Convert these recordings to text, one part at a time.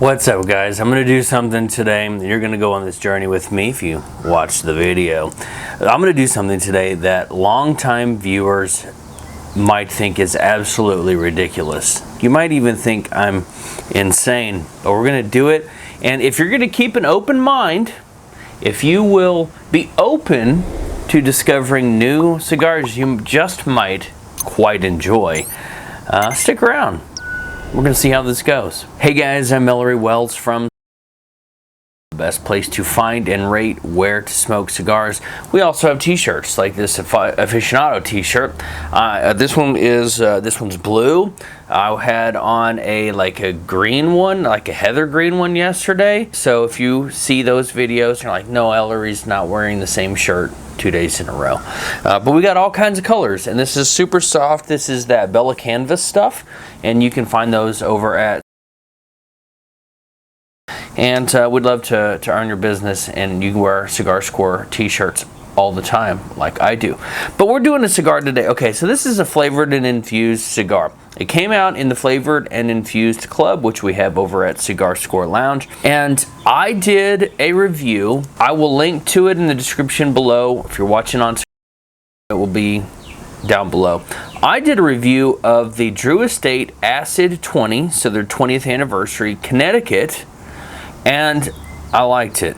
What's up, guys? I'm going to do something today. You're going to go on this journey with me if you watch the video. I'm going to do something today that longtime viewers might think is absolutely ridiculous. You might even think I'm insane, but we're going to do it. And if you're going to keep an open mind, if you will be open to discovering new cigars you just might quite enjoy, stick around. We're going to see how this goes. Hey guys, I'm Mallory Wells from the best place to find and rate where to smoke cigars. We also have t-shirts like this aficionado t-shirt. This one's blue. I had on a green one, like a heather green one yesterday. So if you see those videos, you're like, no, Ellery's not wearing the same shirt 2 days in a row. But we got all kinds of colors, and this is super soft. This is that Bella Canvas stuff, and you can find those over at. And we'd love to earn your business, and you can wear CigarScore t-shirts all the time like I do. But we're doing a cigar today. Okay, so this is a flavored and infused cigar. It came out in the flavored and infused club, which we have over at CigarScore Lounge, and I did a review. I will link to it in the description below. If you're watching on, it will be down below. I did a review of the Drew Estate Acid 20, so their 20th anniversary, Connecticut, and I liked it.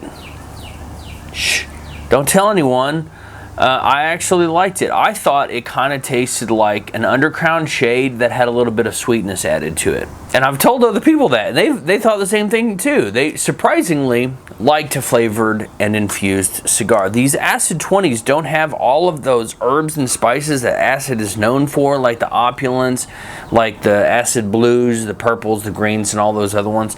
Shh, don't tell anyone. I actually liked it. I thought it kind of tasted like an Undercrown shade that had a little bit of sweetness added to it. And I've told other people that, and they thought the same thing too. They surprisingly liked a flavored and infused cigar. These Acid 20s don't have all of those herbs and spices that Acid is known for, like the opulence, like the Acid blues, the purples, the greens, and all those other ones.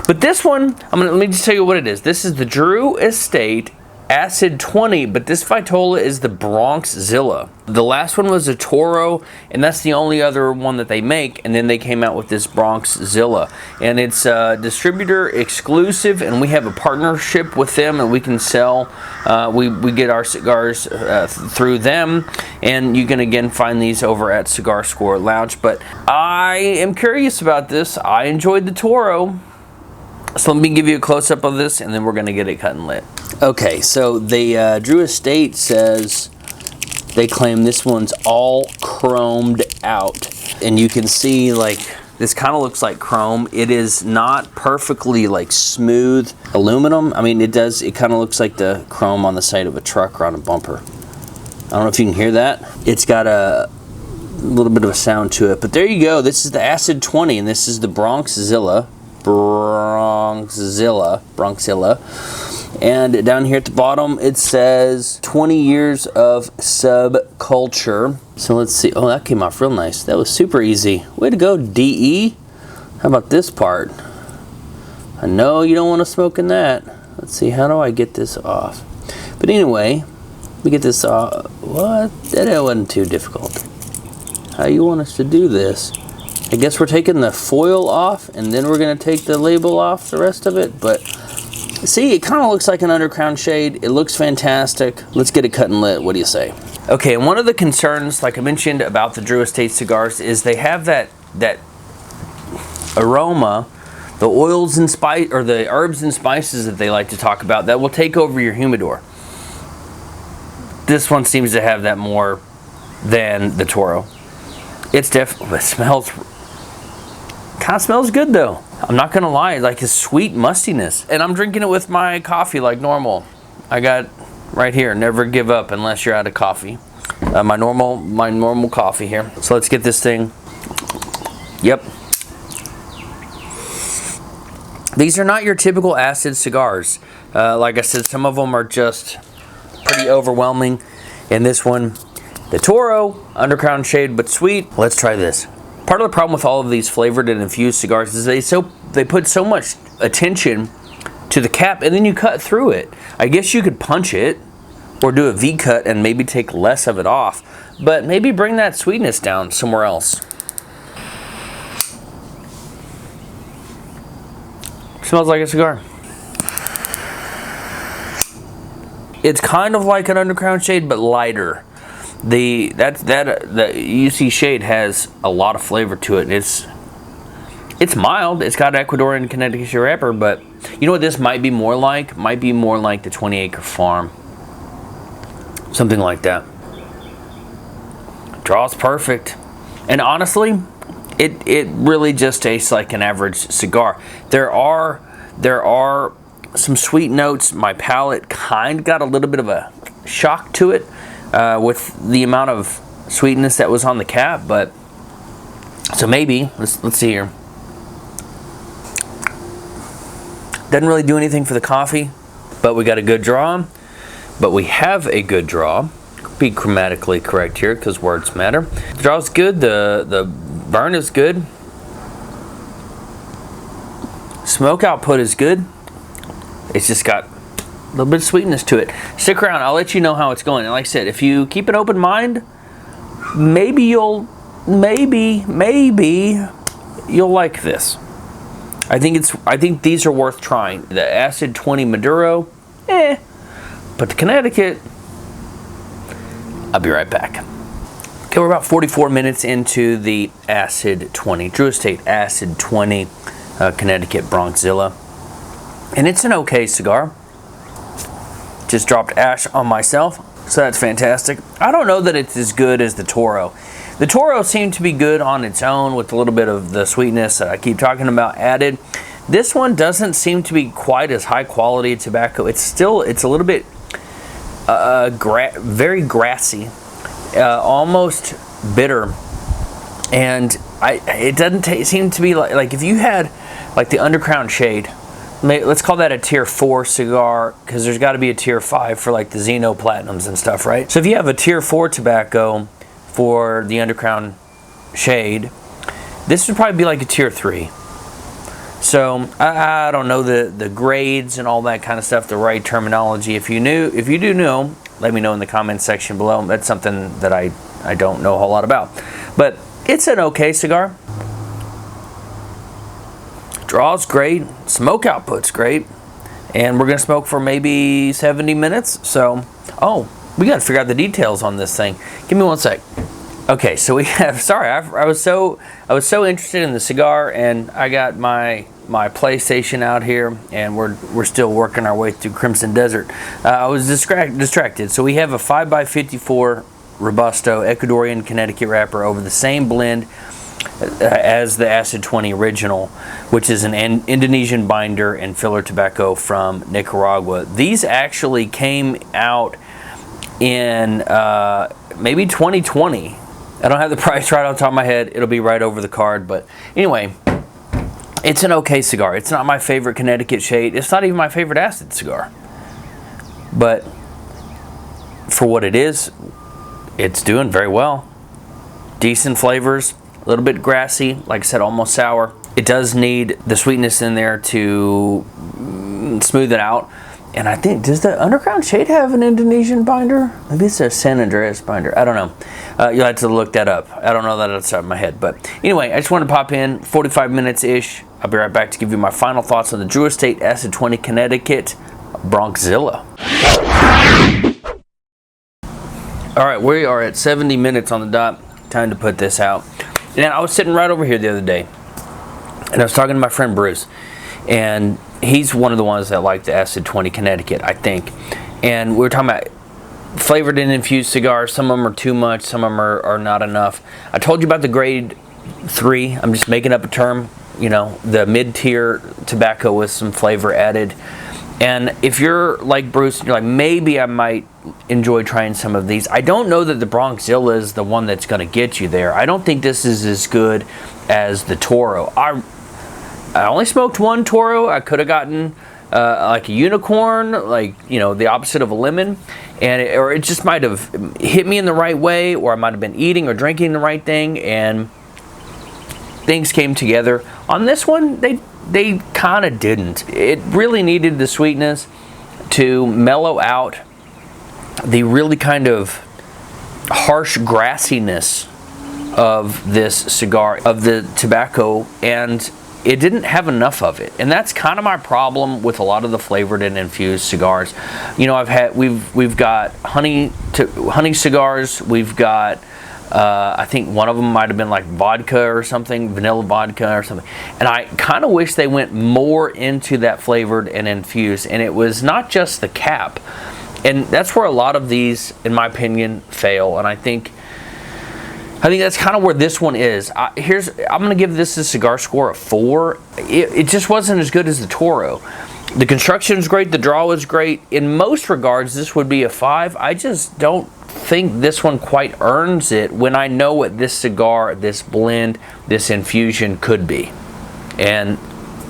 But this one, let me just tell you what it is. This is the Drew Estate Acid 20, but this Vitola is the Bronxilla. The last one was a Toro, and that's the only other one that they make, and then they came out with this Bronxilla. And it's distributor exclusive, and we have a partnership with them, and we can sell, we get our cigars through them, and you can again find these over at CigarScore Lounge. But I am curious about this. I enjoyed the Toro. So let me give you a close-up of this, and then we're going to get it cut and lit. Okay, so the Drew Estate says they claim this one's all chromed out. And you can see, like, this kind of looks like chrome. It is not perfectly, like, smooth aluminum. I mean, it kind of looks like the chrome on the side of a truck or on a bumper. I don't know if you can hear that. It's got a little bit of a sound to it. But there you go. This is the Acid 20, and this is the Bronxilla. And down here at the bottom it says 20 years of subculture. So let's see. Oh, that came off real nice. That was super easy. Way to go, DE. How about this part? I know you don't want to smoke in that. Let's see, how do I get this off? But anyway, let me get this off. What? That wasn't too difficult. How you want us to do this? I guess we're taking the foil off, and then we're going to take the label off the rest of it. But see, it kind of looks like an Undercrown shade. It looks fantastic. Let's get it cut and lit. What do you say? Okay, and one of the concerns, like I mentioned, about the Drew Estate cigars is they have that aroma, the oils and spice, or the herbs and spices that they like to talk about, that will take over your humidor. This one seems to have that more than the Toro. It's definitely, it smells, kind of smells good though. I'm not gonna lie, like a sweet mustiness. And I'm drinking it with my coffee like normal. I got right here, never give up unless you're out of coffee. My normal coffee here. So let's get this thing. Yep. These are not your typical acid cigars. Like I said, some of them are just pretty overwhelming. And this one, the Toro, Undercrown shade, but sweet. Let's try this. Part of the problem with all of these flavored and infused cigars is they put so much attention to the cap, and then you cut through it. I guess you could punch it or do a V-cut and maybe take less of it off, but maybe bring that sweetness down somewhere else. Smells like a cigar. It's kind of like an Undercrown shade, but lighter. The UC shade has a lot of flavor to it. It's It's mild. It's got Ecuadorian Connecticut wrapper, but you know what this might be more like? Might be more like the 20 Acre Farm. Something like that. Draw's perfect. And honestly, it really just tastes like an average cigar. There are some sweet notes. My palate kind of got a little bit of a shock to it with the amount of sweetness that was on the cap, but so maybe let's see here. Doesn't really do anything for the coffee, but we got a good draw. But we have a good draw. Be grammatically correct here because words matter. The draw's good. The burn is good. Smoke output is good. It's just got a little bit of sweetness to it. Stick around. I'll let you know how it's going. And like I said, if you keep an open mind, maybe you'll like this. I think these are worth trying. The Acid 20 Maduro, but the Connecticut, I'll be right back. Okay, we're about 44 minutes into the Acid 20, Drew Estate Acid 20 Connecticut Bronxilla. And it's an okay cigar. Just dropped ash on myself, so that's fantastic. I don't know that it's as good as the Toro. The Toro seemed to be good on its own with a little bit of the sweetness that I keep talking about added. This one doesn't seem to be quite as high quality tobacco. It's a little bit very grassy, almost bitter, and it doesn't seem to be like if you had like the Undercrown Shade. Let's call that a tier 4 cigar, because there's got to be a tier 5 for like the Xeno Platinums and stuff, right? So if you have a tier 4 tobacco for the Undercrown Shade, this would probably be like a tier 3. So I don't know the grades and all that kind of stuff, the right terminology. If you do know, let me know in the comments section below. That's something that I don't know a whole lot about. But it's an okay cigar. Draw's great, smoke output's great, and we're gonna smoke for maybe 70 minutes. So, we gotta figure out the details on this thing. Give me one sec. Okay, so we have. Sorry, I was so interested in the cigar, and I got my PlayStation out here, and we're still working our way through Crimson Desert. I was distracted. So we have a 5x54 Robusto Ecuadorian Connecticut wrapper over the same blend as the Acid 20 original, which is an Indonesian binder and filler tobacco from Nicaragua. These actually came out in maybe 2020. I don't have the price right on top of my head. It'll be right over the card. But anyway, it's an okay cigar. It's not my favorite Connecticut shade. It's not even my favorite acid cigar. But for what it is, it's doing very well. Decent flavors. A little bit grassy, like I said, almost sour. It does need the sweetness in there to smooth it out. And I think, does the Underground Shade have an Indonesian binder? Maybe it's a San Andreas binder. I don't know. You'll have to look that up. I don't know that off the top of my head. But anyway, I just wanted to pop in, 45 minutes-ish. I'll be right back to give you my final thoughts on the Drew Estate Acid 20 Connecticut Bronxilla. All right, we are at 70 minutes on the dot. Time to put this out. And I was sitting right over here the other day, and I was talking to my friend Bruce, and he's one of the ones that like the Acid 20 Connecticut, I think. And we were talking about flavored and infused cigars. Some of them are too much, some of them are not enough. I told you about the grade 3. I'm just making up a term, you know, the mid-tier tobacco with some flavor added. And if you're like Bruce, you're like, maybe I might enjoy trying some of these. I don't know that the Bronxilla is the one that's going to get you there. I don't think this is as good as the Toro. I only smoked one Toro. I could have gotten like a unicorn, like, you know, the opposite of a lemon, and it just might have hit me in the right way, or I might have been eating or drinking the right thing, and things came together. On this one, they kind of didn't. It really needed the sweetness to mellow out the really kind of harsh grassiness of this cigar, of the tobacco, and it didn't have enough of it. And that's kind of my problem with a lot of the flavored and infused cigars. You know, we've got honey cigars, we've got I think one of them might have been like vodka or something, vanilla vodka or something. And I kind of wish they went more into that flavored and infused. And it was not just the cap. And that's where a lot of these, in my opinion, fail. And I think that's kind of where this one is. I'm going to give this a cigar score of 4. It just wasn't as good as the Toro. The construction is great. The draw is great. In most regards, this would be a 5. I just don't think this one quite earns it when I know what this cigar, this blend, this infusion could be. And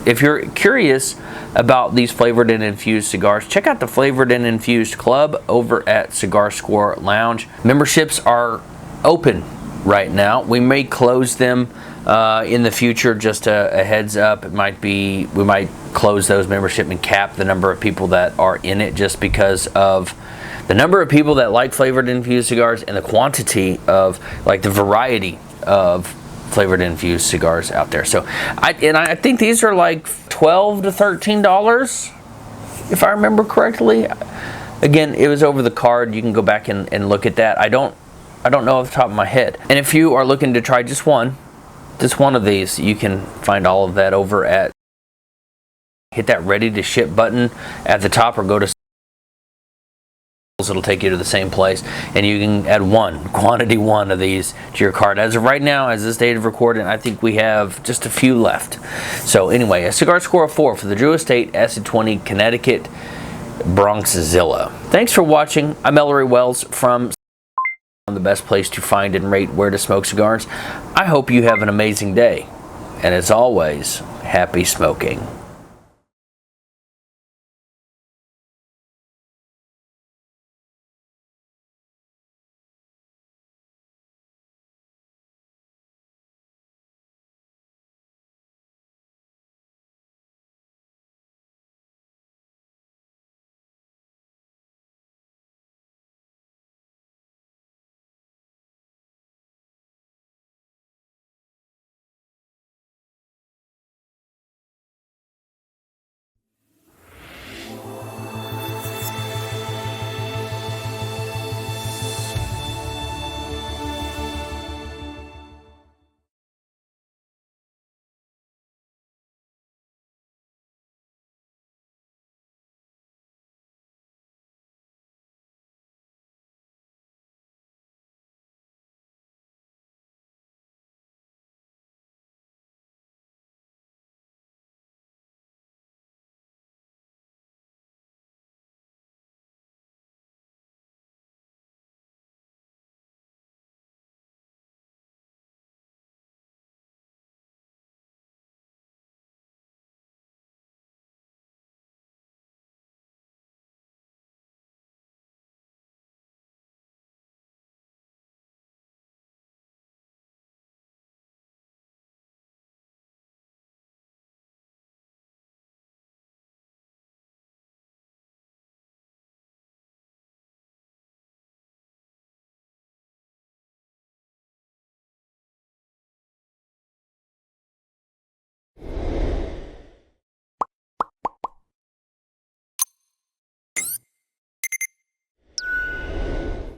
if you're curious about these flavored and infused cigars, check out the Flavored and Infused Club over at CigarScore Lounge. Memberships are open right now. We may close them in the future. Just a heads up. We might close those membership and cap the number of people that are in it, just because of the number of people that like flavored and infused cigars and the quantity of, like, the variety of flavored and infused cigars out there. So I think these are like $12 to $13 if I remember correctly. Again, it was over the card. You can go back and look at that. I don't know off the top of my head. And if you are looking to try just one of these, you can find all of that over at, hit that ready to ship button at the top, or go to, it'll take you to the same place, and you can add quantity one of these to your cart. As of right now, as this date of recording, I think we have just a few left. So anyway, a cigar score of 4 for the Drew Estate Acid 20 Connecticut Bronxilla. Thanks for watching. I'm Ellery Wells from the best place to find and rate where to smoke cigars. I hope you have an amazing day, and as always, happy smoking.